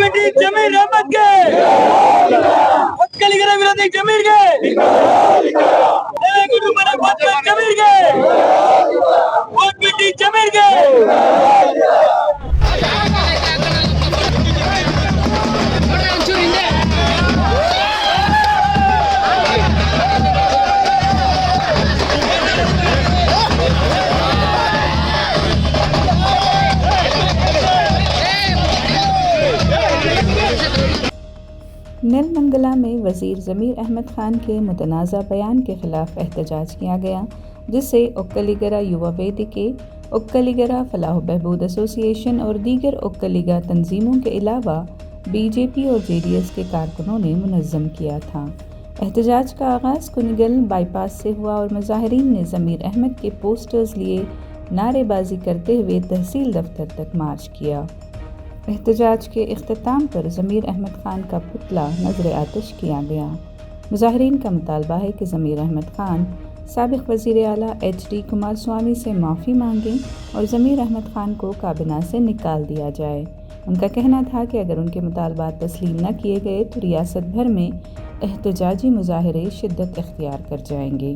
बेटी जमीर अहमद के ಒಕ್ಕಲಿಗರ ವಿರೋಧಿ ಜಮೀರ್ಗೆ ಕುಟುಂಬದ ಜಮೀರ್ಗೆ ವೋಟ್ ಬಿಟ್ಟಿ ಜಮೀರ್ಗೆ नेलमंगला में वज़ीर ज़मीर अहमद ख़ान के मुतनाज़ा बयान के ख़िलाफ़ एहतजाज किया गया, जिससे ओक्कलिगरा युवा वेदिके, ओक्कलिगरा फलाह बहबूद एसोसिएशन और दीगर ओक्कलिगा तंजीमों के अलावा बीजेपी और जेडीएस के कारकुनों ने मुनज़्ज़म किया था। एहतजाज का आगाज़ कुनिगल बाईपास से हुआ और मुज़ाहिरीन ने ज़मीर अहमद के पोस्टर्स लिए नारेबाजी करते हुए तहसील दफ्तर तक मार्च किया। एहतजाज के इख्तिताम पर ज़मीर अहमद ख़ान का पुतला नज़र आतिश किया गया। मुज़ाहिरीन का मुतालबा है कि ज़मीर अहमद ख़ान साबिक़ वज़ीर आला HD कुमारस्वामी से माफ़ी मांगें और ज़मीर अहमद ख़ान को काबिना से निकाल दिया जाए। उनका कहना था कि अगर उनके मुतालबात तस्लीम न किए गए तो रियासत भर में एहतजाजी मुज़ाहरे शिद्दत इख्तियार कर जाएंगे।